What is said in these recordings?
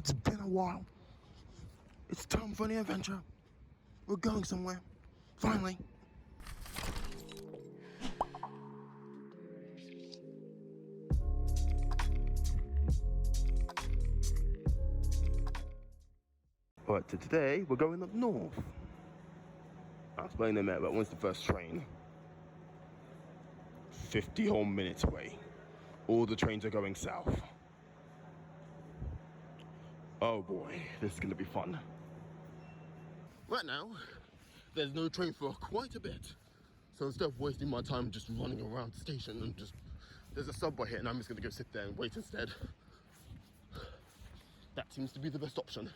It's been a while. It's time for the adventure. We're going somewhere. Finally. Alright, so today we're going up north. I'll explain in a minute, but when's the first train? 50 whole minutes away. All the trains are going south. Oh boy, this is gonna be fun. Right now, there's no train for quite a bit. So instead of wasting my time just running around the station and there's a subway here and I'm just gonna go sit there and wait instead. That seems to be the best option.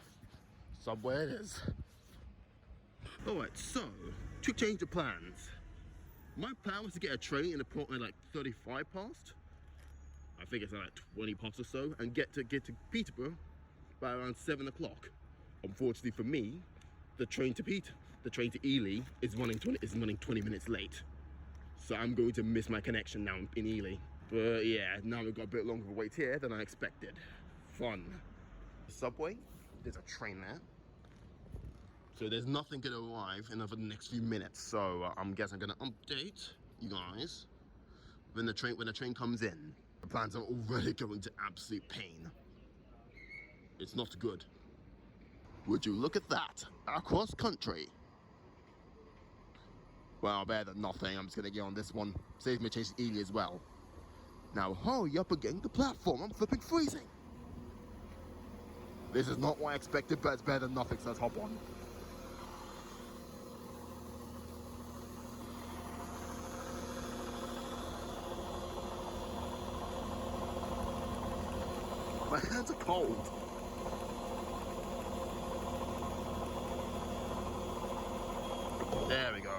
Subway it is. Alright, so, to change the plans. My plan was to get a train in approximately like 35 past. I think it's like 20 past or so, and get to Peterborough by around 7 o'clock. Unfortunately for me, the train to Ely is running 20 minutes late. So I'm going to miss my connection now in Ely. But yeah, now we've got a bit longer of a wait here than I expected. Fun. The subway, there's a train there. So there's nothing gonna arrive in the next few minutes. So I'm guessing I'm gonna update you guys when the train comes in. The plans are already going to absolute pain. It's not good. Would you look at that? Across country. Well, better than nothing. I'm just gonna get on this one. Saves me chasing Ely as well. Now hurry up and get in the platform. I'm flipping freezing. This is not what I expected, but it's better than nothing, so let's hop on. My hands are cold. There we go.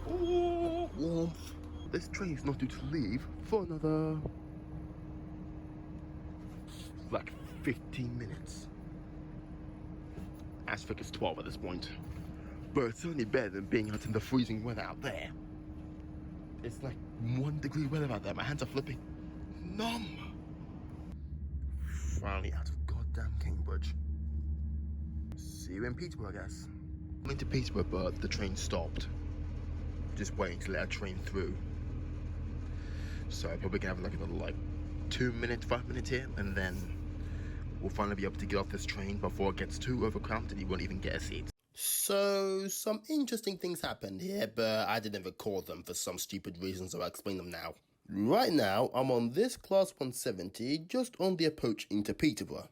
Ooh, warmth. This train is not due to leave for another like 15 minutes. As thick as 12 at this point. But it's certainly better than being out in the freezing weather out there. It's like 1 degree weather out there. My hands are flipping numb. Finally out of goddamn Cambridge. See you in Peterborough, I guess. Went to Peterborough, but the train stopped. Just waiting to let a train through. So I probably can have like another 2 minutes, 5 minutes here, and then we'll finally be able to get off this train before it gets too overcrowded and you won't even get a seat. So, some interesting things happened here, but I didn't record them for some stupid reason, so I'll explain them now. Right now, I'm on this Class 170, just on the approach into Peterborough.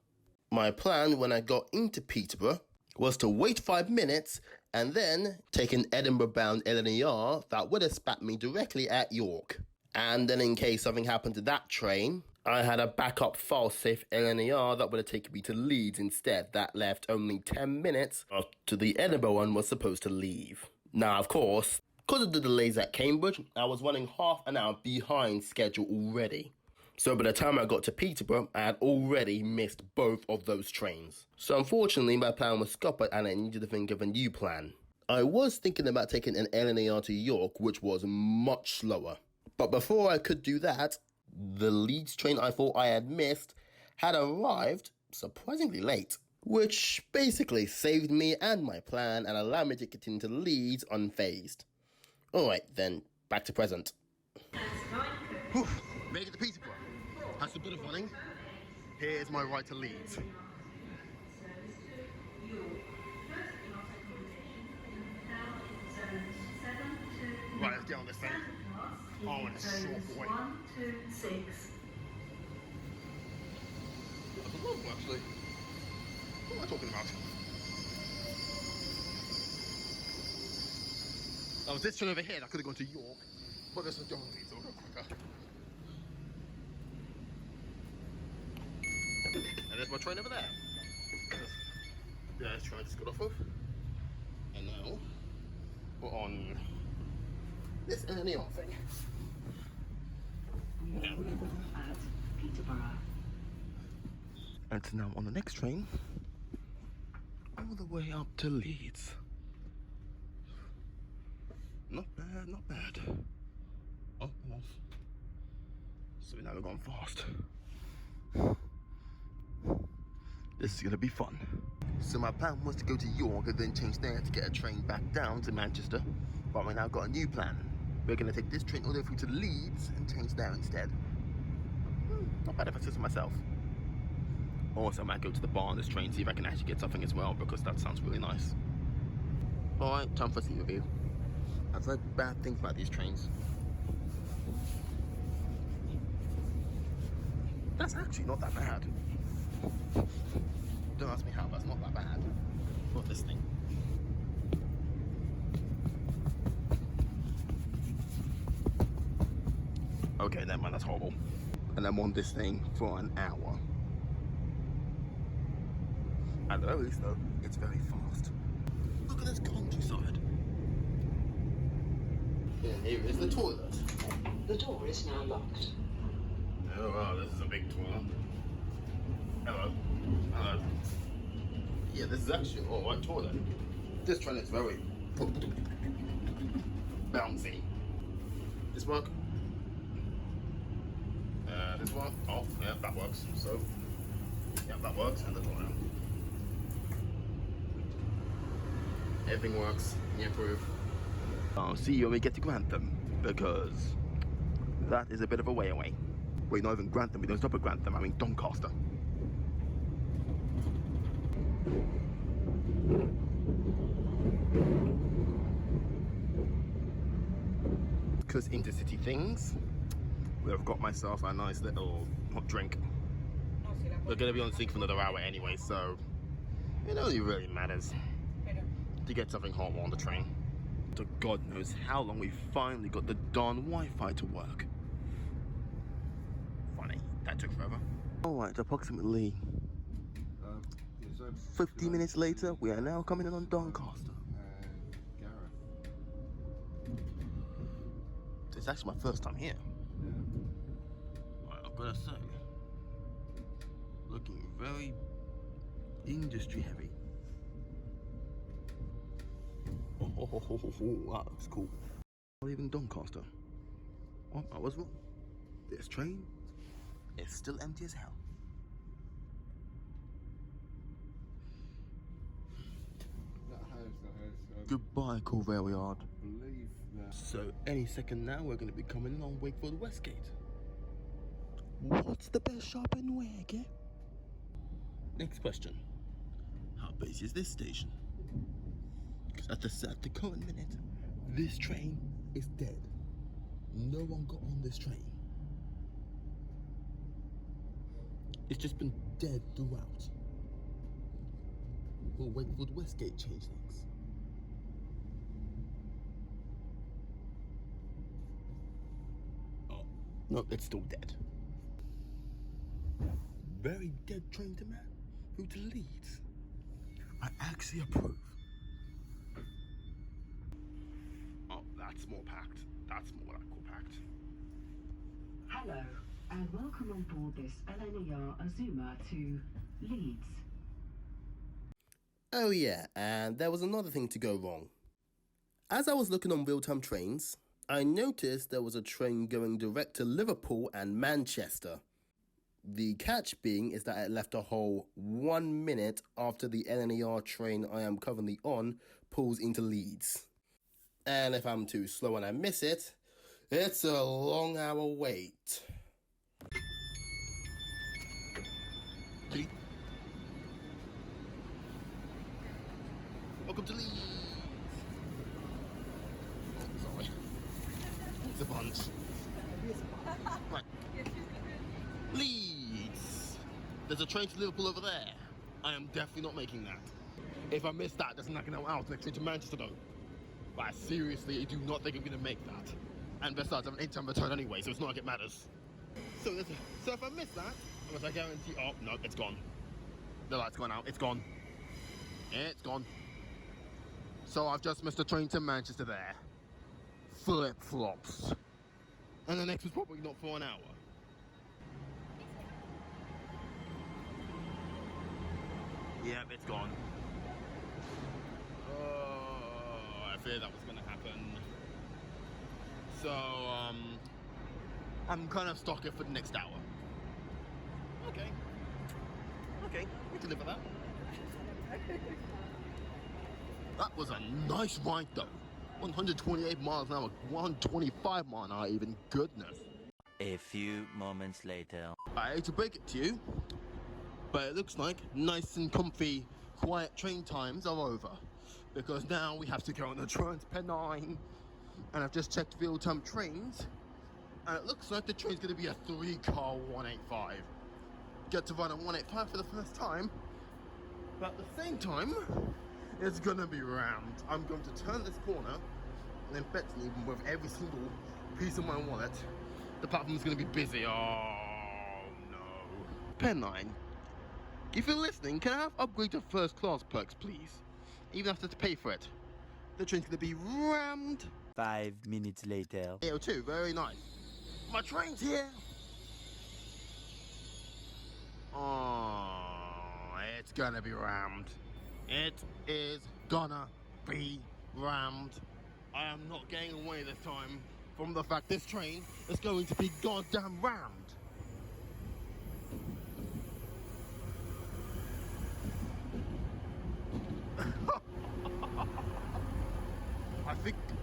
My plan when I got into Peterborough was to wait 5 minutes and then take an Edinburgh-bound LNER that would have spat me directly at York. And then in case something happened to that train, I had a backup fail-safe LNER that would have taken me to Leeds instead. That left only 10 minutes after the Edinburgh one was supposed to leave. Now, of course, because of the delays at Cambridge, I was running half an hour behind schedule already. So by the time I got to Peterborough, I had already missed both of those trains. So unfortunately, my plan was scuppered and I needed to think of a new plan. I was thinking about taking an LNER to York, which was much slower. But before I could do that, the Leeds train I thought I had missed had arrived surprisingly late, which basically saved me and my plan and allowed me to get into Leeds unfazed. Alright then, back to present. Whew, made it to Peterborough. That's a bit of running. Here's my ride to Leeds. Right, let's get on this thing. Oh, and it's short boy. 1, 2, 6. That's a long one, actually. What am I talking about? Oh, this train over here, I could have gone to York, but this was going to Leeds, so I'll go quicker. And there's my train over there. Yeah, this train I just got off of. And now, we're on this LNER thing. At Peterborough. And so now on the next train, all the way up to Leeds. Not bad, not bad. Oh, off. So now we're going fast. This is gonna be fun. So my plan was to go to York and then change there to get a train back down to Manchester. But we now got a new plan. We're gonna take this train all the way through to Leeds and change there instead. Not bad if I say so myself. Also, I might go to the bar on this train, see if I can actually get something as well, because that sounds really nice. Alright, time for a scene review. I've heard bad things about these trains. That's actually not that bad. Don't ask me how, but it's not that bad. For this thing. Okay, never mind, that's horrible. And I'm on this thing for an hour. At the very least though, it's very fast. Look at this countryside. And here is the toilet. The door is now locked. Oh wow, this is a big toilet. Hello. Hello. Yeah, this is actually an alright toilet. This train is very bouncy. This work? This one? Oh, yeah, that works. So, yeah, that works, and the toilet. Everything works. You improve. I'll see you when we get to Grantham, because that is a bit of a way away. Wait, not even Grantham. We don't stop at Grantham. I mean Doncaster. Because intercity things. I've got myself a nice little hot drink. We're gonna be on sync for another hour anyway, so it only really matters to get something hot while on the train. So God knows how long we finally got the darn Wi-Fi to work. Funny, that took forever. Alright, approximately 50 minutes later, we are now coming in on Doncaster. It's actually my first time here. Right, I've got to say, looking very industry heavy. That looks cool. Not even Doncaster. Oh, I was wrong. This train is still empty as hell. Goodbye, Corvale Yard. So any second now we're going to be coming in on Wakefield Westgate. What's the best shop in Wake, eh? Next question. How busy is this station? Because at the current minute, this train is dead. No one got on this train. It's just been dead throughout. Will Wakefield Westgate change things? Oh, no, it's still dead. Very dead train to man. Who to Leeds? I actually approve. Oh, that's more packed. That's more like packed. Hello, and welcome on board this LNER Azuma to Leeds. Oh yeah, and there was another thing to go wrong. As I was looking on real-time trains, I noticed there was a train going direct to Liverpool and Manchester. The catch being is that it left a whole 1 minute after the LNER train I am currently on pulls into Leeds. And if I'm too slow and I miss it, it's a long hour wait. Welcome to Leeds. Oh, sorry. It's a bunch. Right. Leeds. There's a train to Liverpool over there. I am definitely not making that. If I miss that, that's knocking out next train to Manchester though. But I seriously do not think I'm gonna make that. And besides, I have an 8-time return anyway, so it's not like it matters. So if I miss that, unless I guarantee, oh no, it's gone. The light's gone out, it's gone. It's gone. So I've just missed a train to Manchester there. Flip-flops. And the next was probably not for an hour. Yep, it's gone. Oh, I feared that was gonna happen. So, I'm kind of stuck here for the next hour. Okay. Okay, we can live with that. That was a nice ride though. 128 miles an hour, 125 miles an hour even, goodness. A few moments later. I hate to break it to you, but it looks like nice and comfy, quiet train times are over. Because now we have to go on the Trans-Pennine. And I've just checked real-time trains, and it looks like the train's gonna be a 3-car 185. Get to run a 185 for the first time, but at the same time, it's gonna be rammed. I'm going to turn this corner, and then bet me with every single piece of my wallet, the platform's gonna be busy. Oh no. Pennine, if you're listening, can I have upgrade to first class perks, please? Even after to pay for it. The train's gonna be rammed. 5 minutes later. AO2, very nice. My train's here. Oh, it's gonna be rammed. It is gonna be rammed. I am not getting away this time from the fact this train is going to be goddamn rammed.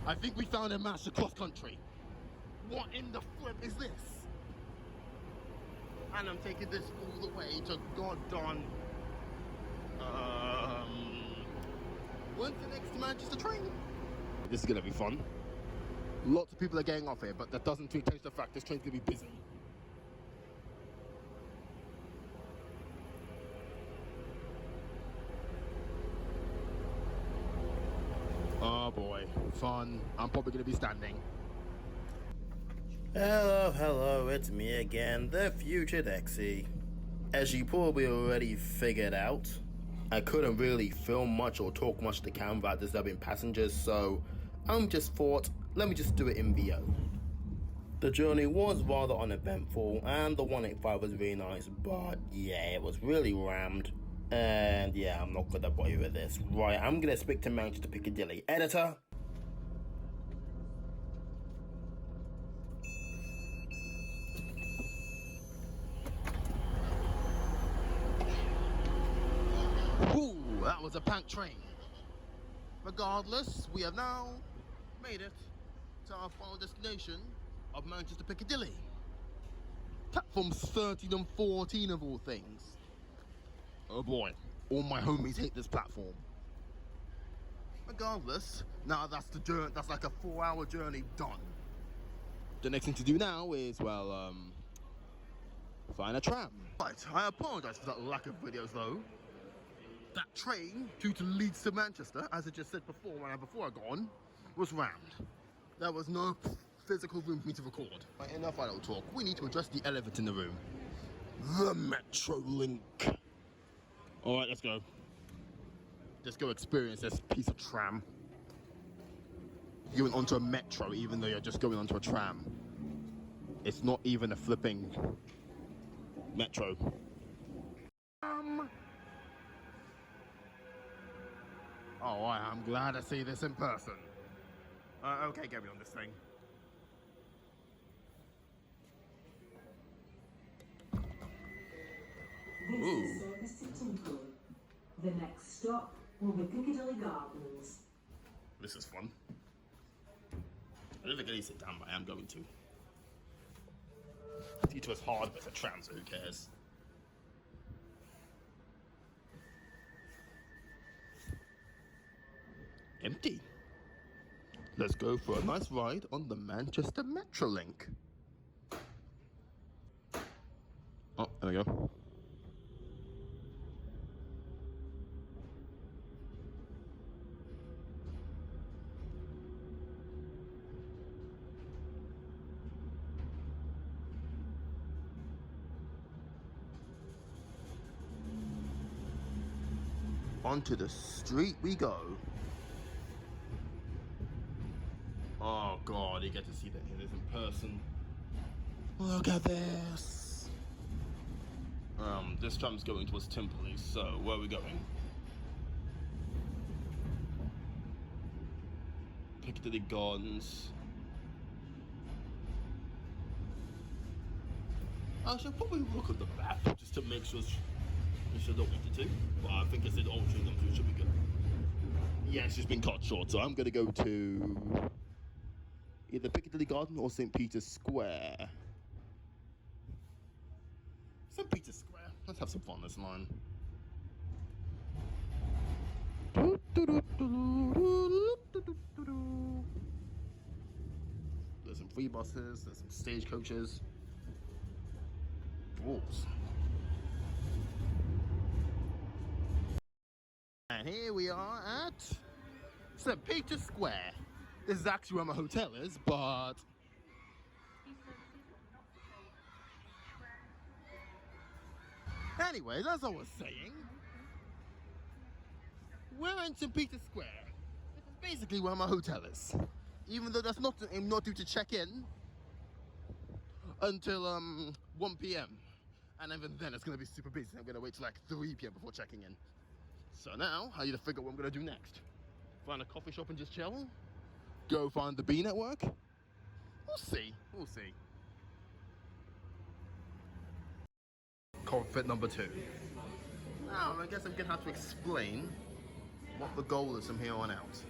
I think we found a match across country. What in the flip is this? And I'm taking this all the way to goddamn when's the next Manchester train? This is gonna be fun. Lots of people are getting off here, but that doesn't change the fact this train's gonna be busy. Oh boy, fun. I'm probably gonna be standing. Hello, it's me again, the future Dexee. As you probably already figured out, I couldn't really film much or talk much to the camera without disturbing passengers, so just thought, let me just do it in VO. The journey was rather uneventful, and the 185 was really nice, but yeah, it was really rammed. And yeah, I'm not gonna bother with this. Right, I'm gonna speak to Manchester Piccadilly. Editor? Ooh, that was a packed train. Regardless, we have now made it to our final destination of Manchester Piccadilly. Platforms 13 and 14 of all things. Oh boy, all my homies hate this platform. Regardless, now that's the journey. That's like a 4-hour journey done. The next thing to do now is, well, find a tram. Right, I apologize for that lack of videos though. That train, due to Leeds to Manchester, as I just said before, before I got on, was rammed. There was no physical room for me to record. Right, enough idle talk. We need to address the elephant in the room. The Metro Link. Alright, let's go. Just go experience this piece of tram. You're going onto a metro even though you're just going onto a tram. It's not even a flipping metro. Oh, I'm glad to see this in person. Okay, get me on this thing. This is service to Tinkle. The next stop will be Piccadilly Gardens. This is fun. I don't think I need to sit down, but I am going to. Due is hard, but it's a tram, so who cares? Empty. Let's go for a nice ride on the Manchester Metrolink. Oh, there we go. Onto the street we go. Oh god, you get to see this in person. Look at this. This tram's going towards Timperley, so where are we going? Piccadilly Gardens. I should probably look at the map just to make sure which I don't want it to, but I think I said orange chewing gum, so it should be good. Yeah, it's just been cut short, so I'm gonna go to either Piccadilly Garden or St. Peter's Square. St. Peter's Square. Let's have some fun this line. There's some free buses, there's some stagecoaches. Wolves. And here we are at St. Peter's Square. This is actually where my hotel is, but anyways, as I was saying, we're in St. Peter's Square. This is basically where my hotel is. Even though that's not, I'm not due to check in until 1 p.m. And even then it's gonna be super busy. I'm gonna wait till like 3 p.m. before checking in. So now I need to figure out what I'm gonna do next. Find a coffee shop and just chill? Go find the B network? We'll see, we'll see. Confit number 2. Now I guess I'm gonna have to explain what the goal is from here on out.